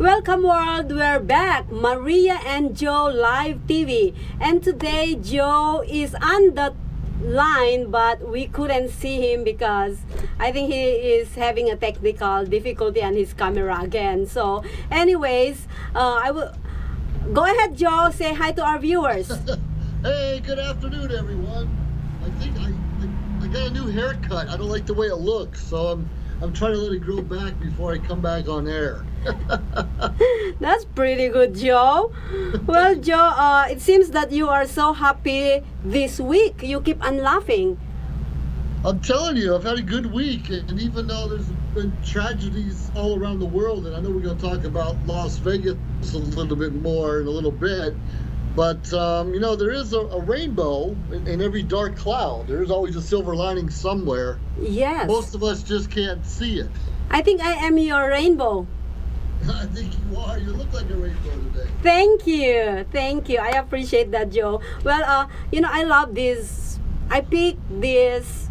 Welcome world, we're back. Maria and Joe live TV. And today Joe is on the line but we couldn't see him because I think he is having a technical difficulty on his camera again. So anyways, I will go ahead Joe, say hi to our viewers. Hey, good afternoon, everyone. I got a new haircut. I don't like the way it looks, so I'm trying to let it grow back before I come back on air. That's pretty good, Joe. Well, Joe, it seems that you are so happy this week. You keep on laughing. I'm telling you, I've had a good week, and even though there's been tragedies all around the world, and I know we're going to talk about Las Vegas a little bit more in a little bit, but there is a rainbow in every dark cloud. There's always a silver lining somewhere. Yes. Most of us just can't see it. I think I am your rainbow. I think you are. You look like a rainbow today. Thank you. Thank you. I appreciate that, Joe. Well, I love this. I picked this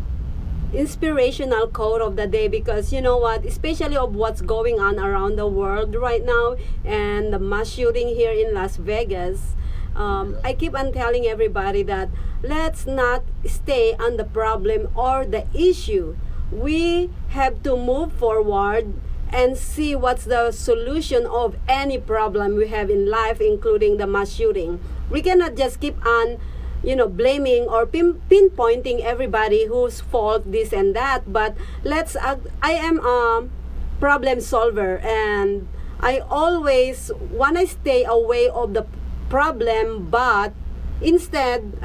inspirational quote of the day because you know what, especially of what's going on around the world right now and the mass shooting here in Las Vegas. I keep on telling everybody that let's not stay on the problem or the issue. We have to move forward and see what's the solution of any problem we have in life, including the mass shooting. We cannot just keep on, blaming or pinpointing everybody whose fault this and that. But I am a problem solver, and I always want to stay away of the problem, but instead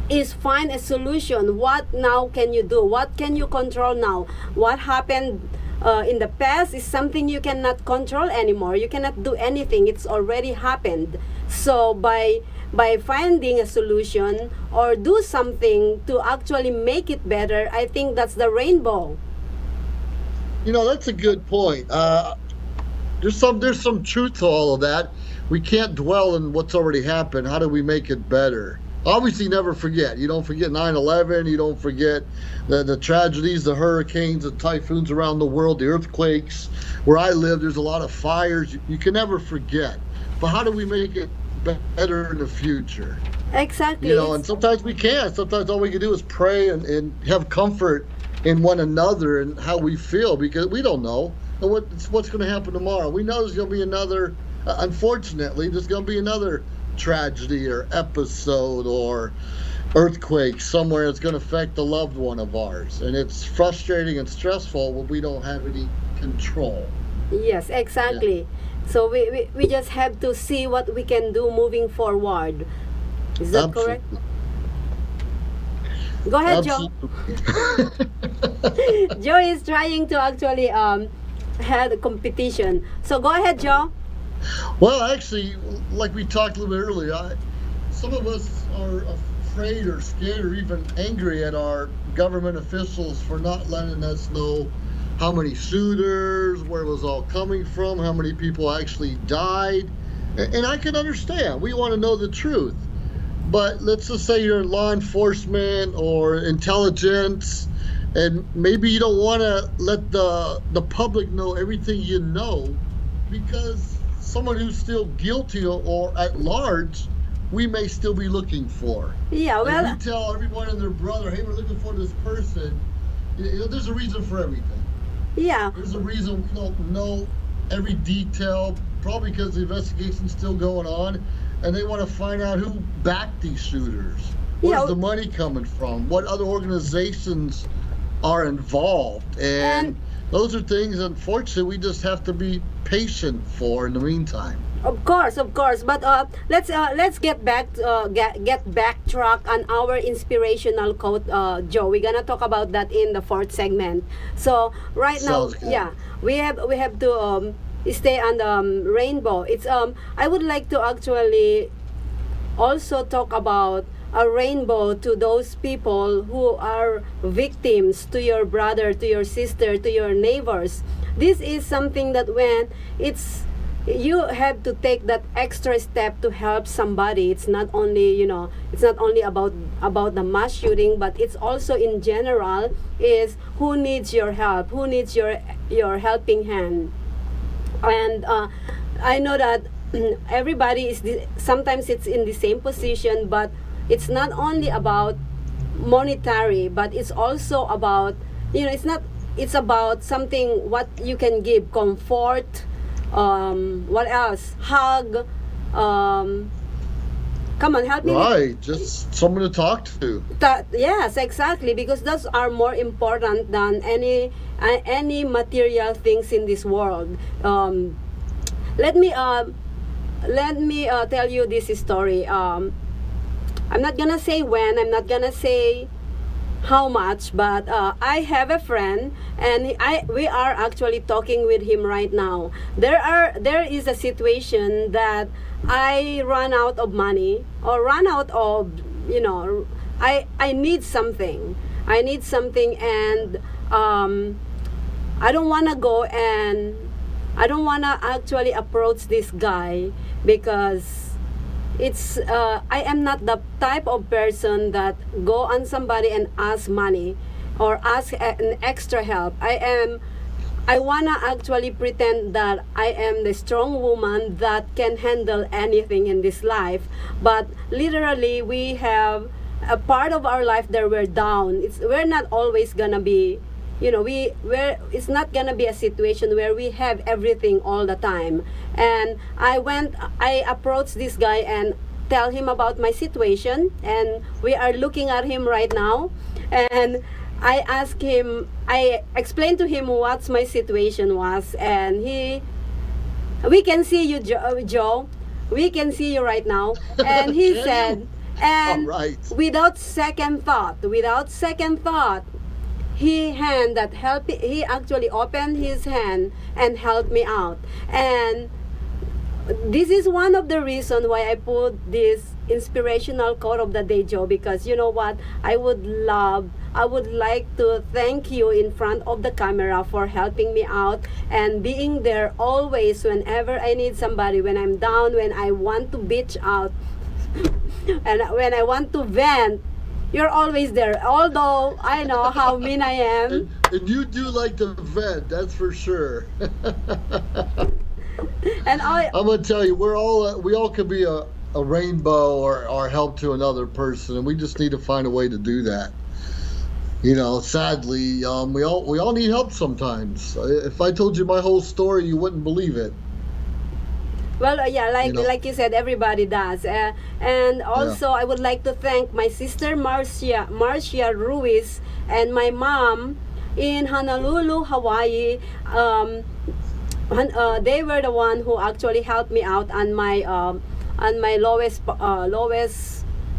is find a solution. What now can you do? What can you control now? What happened in the past is something you cannot control anymore. You cannot do anything. It's already happened. So by finding a solution or do something to actually make it better, I think that's the rainbow. That's a good point. There's some truth to all of that. We can't dwell on what's already happened. How do we make it better? Obviously, never forget. You don't forget 9/11. You don't forget the tragedies, the hurricanes, the typhoons around the world, the earthquakes. Where I live, there's a lot of fires. You can never forget. But how do we make it better in the future? Exactly. And sometimes we can't. Sometimes all we can do is pray and have comfort in one another and how we feel, because we don't know what's going to happen tomorrow. We know there's going to be another, unfortunately, there's going to be another tragedy or episode or earthquake somewhere that's going to affect a loved one of ours, and it's frustrating and stressful when we don't have any control. Yes, exactly. Yeah. So we just have to see what we can do moving forward. Is that correct? Go ahead, Absolutely. Joe. Joe is trying to actually have a competition. So go ahead, Joe. Well, actually, like we talked a little bit earlier, some of us are afraid or scared or even angry at our government officials for not letting us know how many shooters, where it was all coming from, how many people actually died. And I can understand. We want to know the truth. But let's just say you're in law enforcement or intelligence, and maybe you don't want to let the public know everything you know, because someone who's still guilty or at large, we may still be looking for. Yeah, well, and we tell everyone and their brother, hey, we're looking for this person. There's a reason for everything. Yeah. There's a reason we don't know every detail, probably because the investigation's still going on, and they want to find out who backed these shooters. Where's the money coming from? What other organizations are involved? And those are things, unfortunately, we just have to be patient for in the meantime. Of course. But let's get backtrack on our inspirational quote, Joe. We're gonna talk about that in the fourth segment. So right Sounds now, good. yeah, we have to stay on the rainbow. It's I would like to actually also talk about a rainbow to those people who are victims, to your brother, to your sister, to your neighbors. This is something that when you have to take that extra step to help somebody. It's not only about the mass shooting, but it's also in general is who needs your help, who needs your helping hand. And I know that everybody is sometimes it's in the same position, but it's not only about monetary, but it's also about, it's not, it's about something what you can give comfort, what else, hug, come on, help me with Right, just someone to talk to. that. Yes, exactly, because those are more important than any material things in this world. Let me tell you this story. I'm not gonna say when, I'm not gonna say how much, but I have a friend, and we are actually talking with him right now. There is a situation that I run out of money, or run out of, I need something. I need something, and I don't want to go, and I don't want to actually approach this guy, because I am not the type of person that go on somebody and ask money or ask an extra help. I wanna actually pretend that I am the strong woman that can handle anything in this life, but literally we have a part of our life that we're down. We're not always gonna be, we're it's not gonna be a situation where we have everything all the time. And I approached this guy and tell him about my situation, and we are looking at him right now. And I explained to him what my situation was, and we can see you, Joe, we can see you right now. And he Can said, you? All and right. without second thought, he actually opened his hand and helped me out. And this is one of the reasons why I put this inspirational quote of the day, Joe, because you know what, I would like to thank you in front of the camera for helping me out and being there always whenever I need somebody, when I'm down, when I want to bitch out, and when I want to vent. You're always there, although I know how mean I am. And you do like to vent, that's for sure. And I'm gonna tell you, we all could be a rainbow or help to another person, and we just need to find a way to do that. Sadly, we all need help sometimes. If I told you my whole story, you wouldn't believe it. well, yeah, You know, like you said, everybody does. And yeah. also, I would like to thank my sister Marcia Ruiz, and my mom in Honolulu, Hawaii. They were the one who actually helped me out on my lowest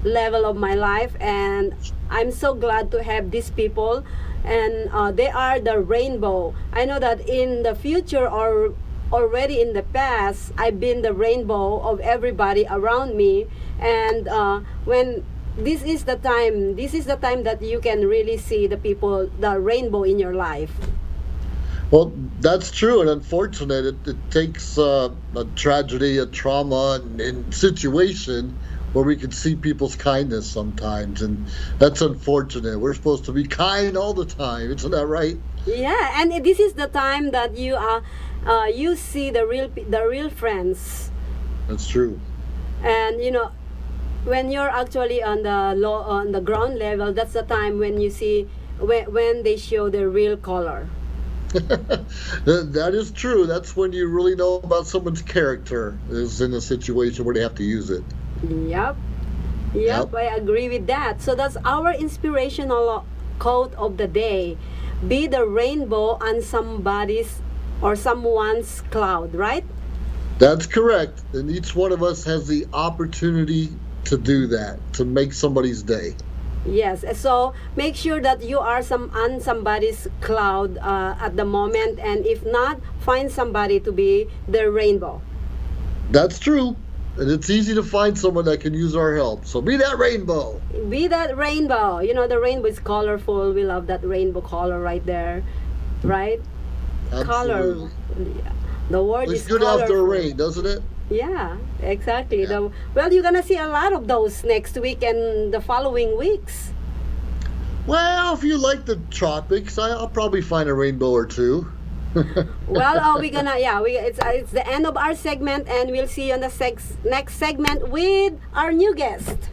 level of my life, and I'm so glad to have these people. And they are the rainbow. I know that in the future, or already in the past, I've been the rainbow of everybody around me. And when this is the time that you can really see the rainbow in your life. Well, that's true, and unfortunate. It takes a tragedy, a trauma, and situation where we can see people's kindness sometimes, and that's unfortunate. We're supposed to be kind all the time, isn't that right? Yeah, and this is the time that you see the real friends. That's true. And when you're actually on the ground level, that's the time when you see when they show their real color. That is true. That's when you really know about someone's character, is in a situation where they have to use it. Yep. Yep. Yep, I agree with that. So that's our inspirational quote of the day. Be the rainbow on somebody's or someone's cloud, right? That's correct. And each one of us has the opportunity to do that, to make somebody's day. Yes. So make sure that you are on somebody's cloud at the moment, and if not, find somebody to be the rainbow. That's true. And it's easy to find someone that can use our help. So be that rainbow. Be that rainbow. The rainbow is colorful. We love that rainbow color right there, right? Color. Absolutely. Yeah. The word Looks is good after a colorful. rain, doesn't it? Yeah, exactly. Yeah. Well, you're gonna see a lot of those next week and the following weeks. Well, if you like the tropics, I'll probably find a rainbow or two. Well, we're gonna it's the end of our segment, and we'll see you on the next segment with our new guest.